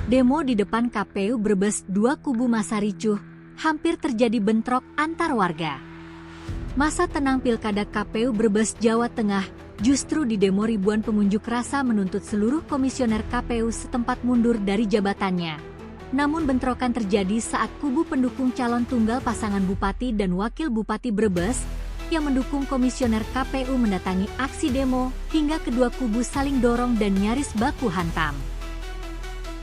Demo di depan KPU Brebes, dua kubu massa ricuh, hampir terjadi bentrok antar warga. Masa tenang Pilkada KPU Brebes, Jawa Tengah, justru di demo ribuan pengunjuk rasa menuntut seluruh komisioner KPU setempat mundur dari jabatannya. Namun bentrokan terjadi saat kubu pendukung calon tunggal pasangan Bupati dan Wakil Bupati Brebes yang mendukung komisioner KPU mendatangi aksi demo hingga kedua kubu saling dorong dan nyaris baku hantam.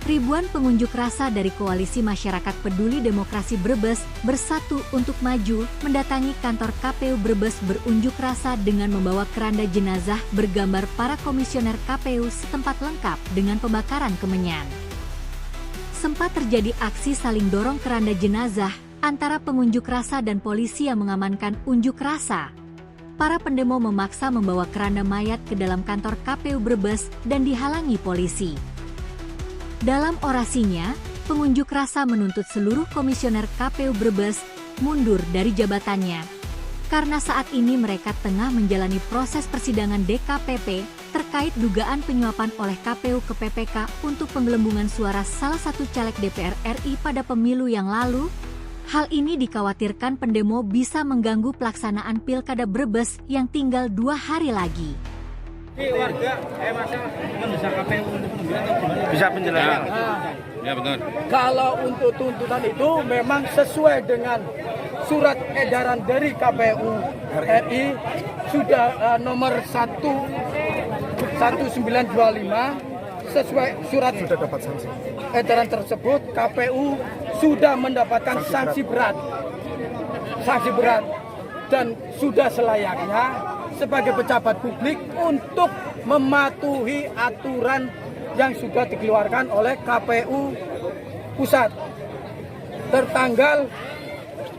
Ribuan pengunjuk rasa dari Koalisi Masyarakat Peduli Demokrasi Brebes Bersatu untuk Maju mendatangi kantor KPU Brebes berunjuk rasa dengan membawa keranda jenazah bergambar para komisioner KPU setempat lengkap dengan pembakaran kemenyan. Sempat terjadi aksi saling dorong keranda jenazah antara pengunjuk rasa dan polisi yang mengamankan unjuk rasa. Para pendemo memaksa membawa keranda mayat ke dalam kantor KPU Brebes dan dihalangi polisi. Dalam orasinya, pengunjuk rasa menuntut seluruh komisioner KPU Brebes mundur dari jabatannya. Karena saat ini mereka tengah menjalani proses persidangan DKPP terkait dugaan penyuapan oleh KPU ke PPK untuk penggelembungan suara salah satu caleg DPR RI pada pemilu yang lalu. Hal ini dikhawatirkan pendemo bisa mengganggu pelaksanaan Pilkada Brebes yang tinggal 2 hari lagi. Warga masa mendesak KPU untuk mundur atau gimana? Bisa penjelasan? Ya betul. Kalau untuk tuntutan itu memang sesuai dengan surat edaran dari KPU RI sudah nomor 1925 sesuai surat sudah dapat sanksi. Edaran tersebut KPU sudah mendapatkan sanksi berat dan sudah selayaknya sebagai pejabat publik untuk mematuhi aturan yang sudah dikeluarkan oleh KPU Pusat tertanggal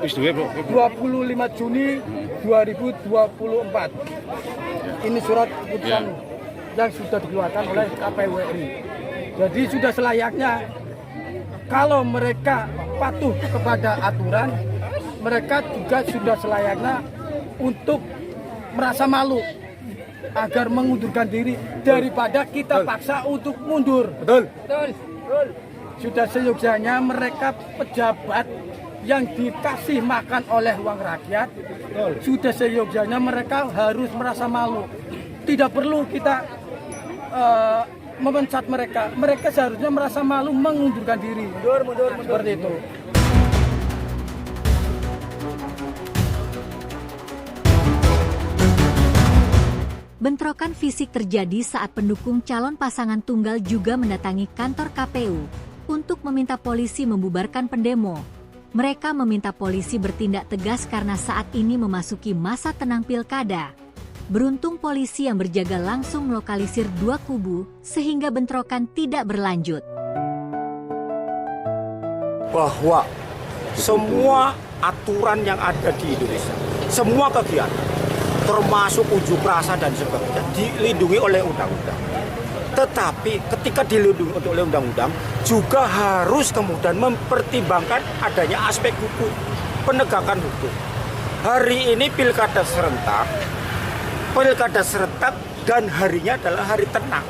25 Juni 2024. Ini surat keputusan yang sudah dikeluarkan oleh KPU RI. Jadi sudah selayaknya kalau mereka patuh kepada aturan, mereka juga sudah selayaknya untuk merasa malu agar mengundurkan diri daripada kita paksa untuk mundur. Betul. Sudah seyogyanya mereka pejabat yang dikasih makan oleh uang rakyat. Sudah seyogyanya mereka harus merasa malu. Tidak perlu kita memecat mereka. Mereka seharusnya merasa malu mengundurkan diri. Mundur. Seperti itu. Bentrokan fisik terjadi saat pendukung calon pasangan tunggal juga mendatangi kantor KPU untuk meminta polisi membubarkan pendemo. Mereka meminta polisi bertindak tegas karena saat ini memasuki masa tenang Pilkada. Beruntung polisi yang berjaga langsung melokalisir dua kubu sehingga bentrokan tidak berlanjut. Bahwa semua aturan yang ada di Indonesia, semua kegiatan, termasuk unjuk rasa dan sebagainya, dilindungi oleh undang-undang. Tetapi ketika dilindungi oleh undang-undang, juga harus kemudian mempertimbangkan adanya aspek hukum, penegakan hukum. Hari ini pilkada serentak dan harinya adalah hari tenang.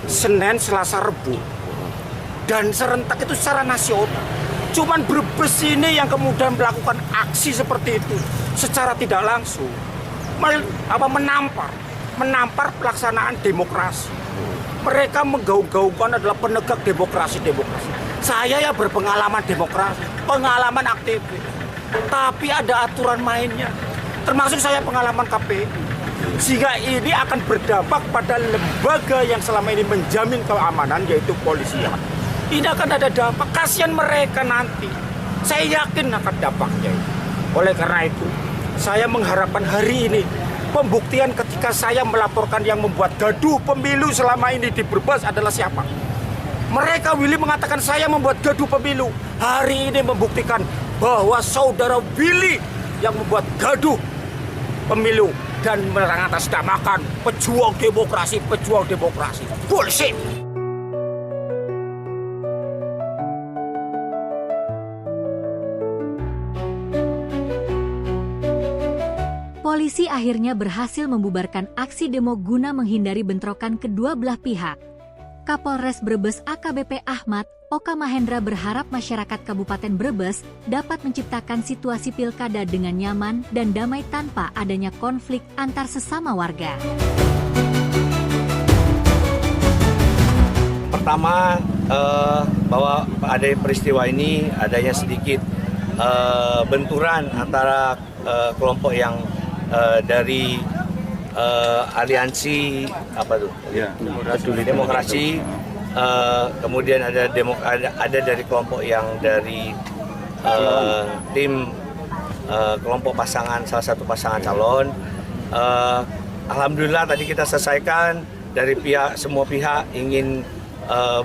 Senin, Selasa, Rebu. Dan serentak itu secara nasional. Cuman Brebes ini yang kemudian melakukan aksi seperti itu secara tidak langsung. Menampar pelaksanaan demokrasi. Mereka menggaung-gaungkan adalah penegak demokrasi. Saya ya berpengalaman demokrasi, pengalaman aktivis. Tapi ada aturan mainnya. Termasuk saya pengalaman KPU. Sehingga ini akan berdampak pada lembaga yang selama ini menjamin keamanan, yaitu kepolisian. Ini akan ada dampak, kasihan mereka nanti. Saya yakin akan dampaknya. Oleh karena itu, saya mengharapkan hari ini pembuktian ketika saya melaporkan yang membuat gaduh pemilu selama ini di Brebes adalah siapa. Mereka Willy mengatakan saya membuat gaduh pemilu. Hari ini membuktikan bahwa saudara Willy yang membuat gaduh pemilu dan mengatasnamakan pejuang demokrasi. Bullshit. Polisi akhirnya berhasil membubarkan aksi demo guna menghindari bentrokan kedua belah pihak. Kapolres Brebes AKBP Ahmad Oka Mahendra berharap masyarakat Kabupaten Brebes dapat menciptakan situasi pilkada dengan nyaman dan damai tanpa adanya konflik antar sesama warga. Pertama, bahwa ada peristiwa ini adanya sedikit benturan antara kelompok yang dari aliansi demokrasi, kemudian ada dari kelompok yang dari tim kelompok pasangan, salah satu pasangan calon. Alhamdulillah tadi kita selesaikan, dari semua pihak ingin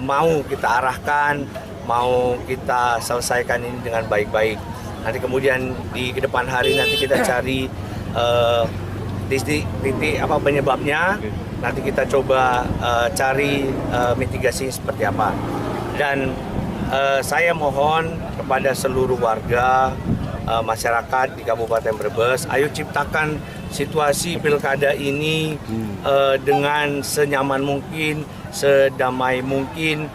mau kita arahkan, mau kita selesaikan ini dengan baik-baik. Nanti kemudian di depan hari nanti kita cari titik apa penyebabnya. Nanti kita coba cari mitigasi seperti apa. Dan saya mohon kepada seluruh warga, masyarakat di Kabupaten Brebes, ayo ciptakan situasi pilkada ini dengan senyaman mungkin, sedamai mungkin.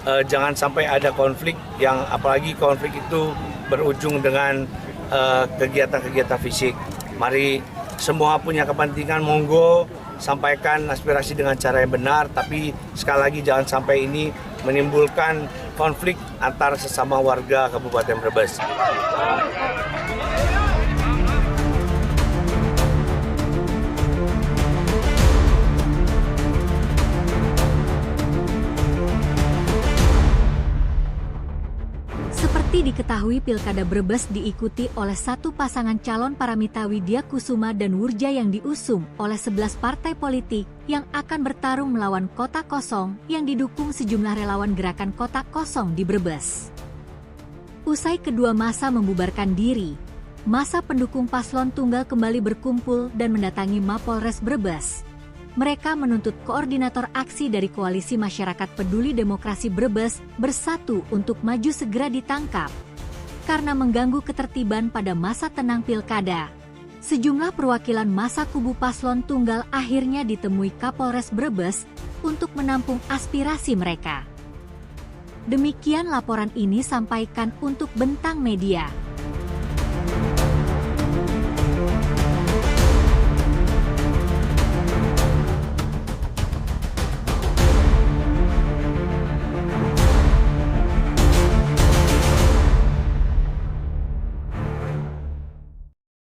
Jangan sampai ada konflik, yang apalagi konflik itu berujung dengan kegiatan-kegiatan fisik. Mari semua punya kepentingan, monggo sampaikan aspirasi dengan cara yang benar, tapi sekali lagi jangan sampai ini menimbulkan konflik antar sesama warga Kabupaten Brebes. Seperti diketahui, Pilkada Brebes diikuti oleh satu pasangan calon Paramita Widya Kusuma dan Wurja yang diusung oleh 11 partai politik yang akan bertarung melawan Kota Kosong yang didukung sejumlah relawan gerakan Kota Kosong di Brebes. Usai kedua masa membubarkan diri, masa pendukung paslon tunggal kembali berkumpul dan mendatangi Mapolres Brebes. Mereka menuntut koordinator aksi dari Koalisi Masyarakat Peduli Demokrasi Brebes bersatu untuk maju segera ditangkap karena mengganggu ketertiban pada masa tenang pilkada. Sejumlah perwakilan masa kubu paslon tunggal akhirnya ditemui Kapolres Brebes untuk menampung aspirasi mereka. Demikian laporan ini sampaikan untuk Bentang Media.